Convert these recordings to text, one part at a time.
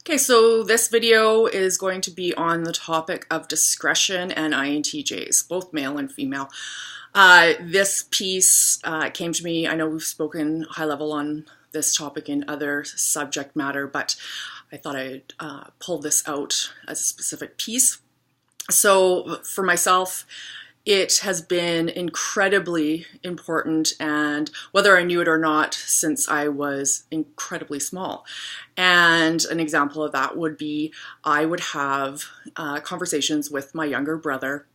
Okay, so this video is going to be on the topic of discretion and INTJs, both male and female. This piece came to me, I know we've spoken high level on this topic in other subject matter, but I thought I'd pull this out as a specific piece. So for myself, it has been incredibly important, and whether I knew it or not, since I was incredibly small. And an example of that would be I would have conversations with my younger brother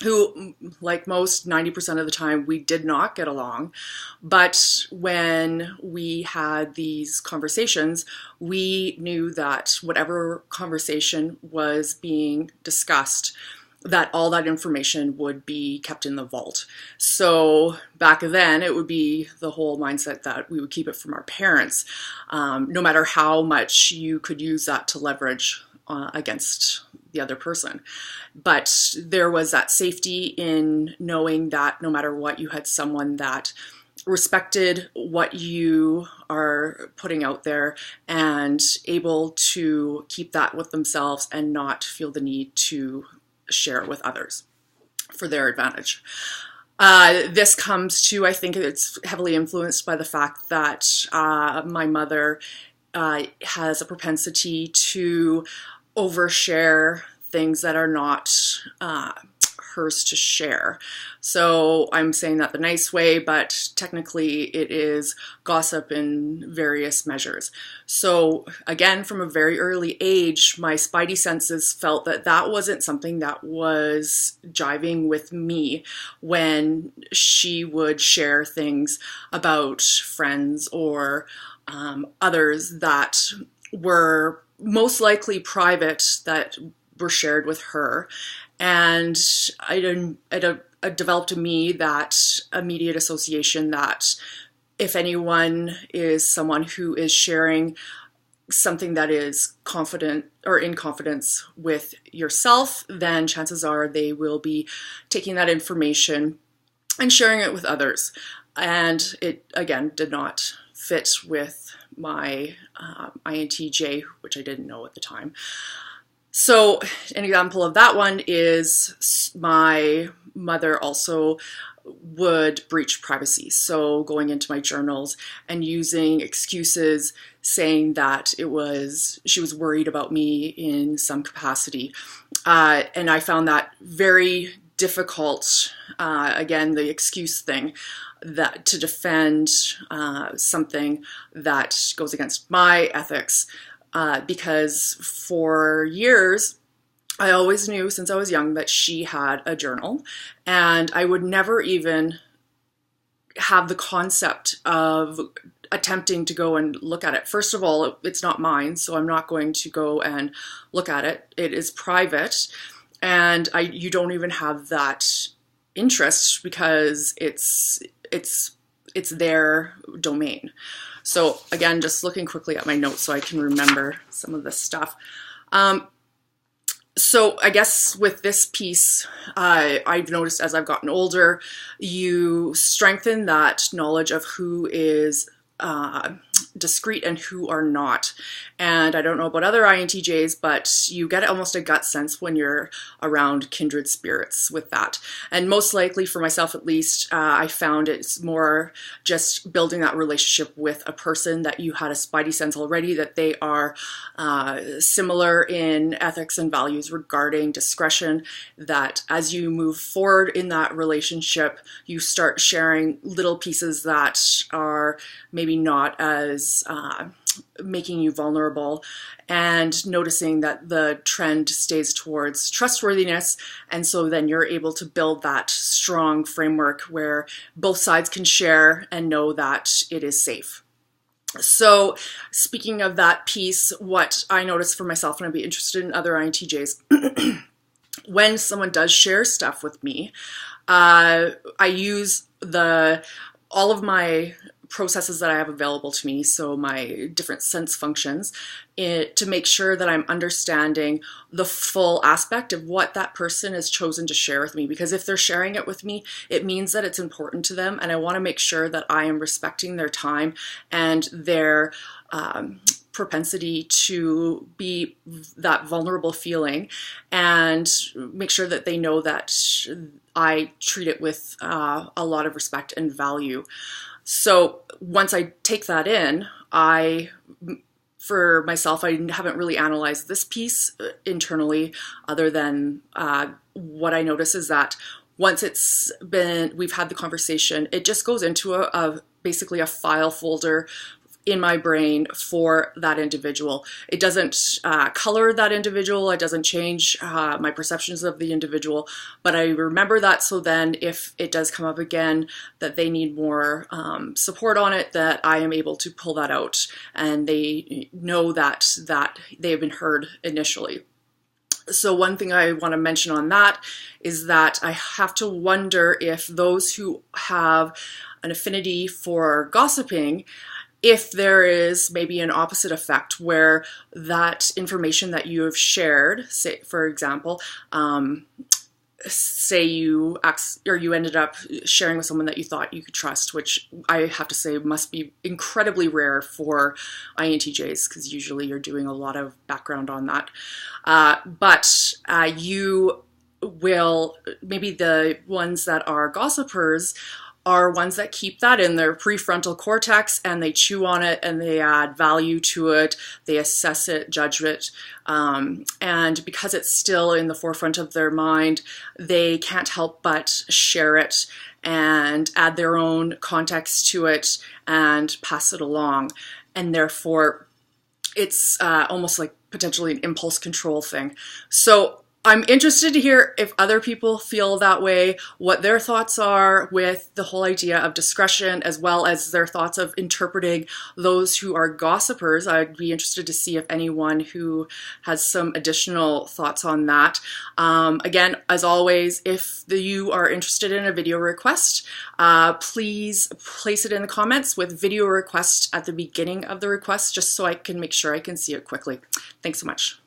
who, like most, 90% of the time, we did not get along. But when we had these conversations, we knew that whatever conversation was being discussed, that all that information would be kept in the vault. So back then, it would be the whole mindset that we would keep it from our parents, no matter how much you could use that to leverage against the other person. But there was that safety in knowing that no matter what, you had someone that respected what you are putting out there and able to keep that with themselves and not feel the need to share it with others for their advantage. This comes to, I think it's heavily influenced by the fact that my mother has a propensity to overshare things that are not hers to share. So I'm saying that the nice way, but technically it is gossip in various measures. So again, from a very early age, my spidey senses felt that that wasn't something that was jiving with me when she would share things about friends or others that were most likely private, that were shared with her. And I developed in me that immediate association that if anyone is someone who is sharing something that is confident or in confidence with yourself, then chances are they will be taking that information and sharing it with others. And it, again, did not fit with my INTJ, which I didn't know at the time. So an example of that one is my mother also would breach privacy. So going into my journals and using excuses saying that she was worried about me in some capacity. And I found that very difficult, again, the excuse thing, that to defend something that goes against my ethics. Because for years, I always knew since I was young that she had a journal, and I would never even have the concept of attempting to go and look at it. First of all, it's not mine, so I'm not going to go and look at it. It is private, and you don't even have that interest because it's their domain. So again, just looking quickly at my notes so I can remember some of this stuff. So I guess with this piece, I've noticed as I've gotten older, you strengthen that knowledge of who is discrete and who are not. And I don't know about other INTJs, but you get almost a gut sense when you're around kindred spirits with that. And most likely, for myself at least, I found it's more just building that relationship with a person that you had a spidey sense already that they are similar in ethics and values regarding discretion, that as you move forward in that relationship, you start sharing little pieces that are maybe not as making you vulnerable, and noticing that the trend stays towards trustworthiness. And so then you're able to build that strong framework where both sides can share and know that it is safe. So speaking of that piece, what I noticed for myself, and I'd be interested in other INTJs, when someone does share stuff with me, I use all of my processes that I have available to me, so my different sense functions, to make sure that I'm understanding the full aspect of what that person has chosen to share with me. Because if they're sharing it with me, it means that it's important to them, and I want to make sure that I am respecting their time and their propensity to be that vulnerable feeling, and make sure that they know that I treat it with a lot of respect and value. So once I take that in, for myself, I haven't really analyzed this piece internally, other than what I notice is that once we've had the conversation, it just goes into basically a file folder in my brain for that individual. It doesn't color that individual. It doesn't change my perceptions of the individual, but I remember that, so then if it does come up again that they need more support on it, that I am able to pull that out and they know that they have been heard initially. So one thing I want to mention on that is that I have to wonder if those who have an affinity for gossiping, if there is maybe an opposite effect where that information that you have shared, say, for example, say you ended up sharing with someone that you thought you could trust, which I have to say must be incredibly rare for INTJs, because usually you're doing a lot of background on that. But you will, maybe the ones that are gossipers are ones that keep that in their prefrontal cortex, and they chew on it and they add value to it, they assess it, judge it, and because it's still in the forefront of their mind, they can't help but share it and add their own context to it and pass it along. And therefore it's almost like potentially an impulse control thing. So I'm interested to hear if other people feel that way, what their thoughts are with the whole idea of discretion, as well as their thoughts of interpreting those who are gossipers. I'd be interested to see if anyone who has some additional thoughts on that. Again, as always, if you are interested in a video request, please place it in the comments with video request at the beginning of the request, just so I can make sure I can see it quickly. Thanks so much.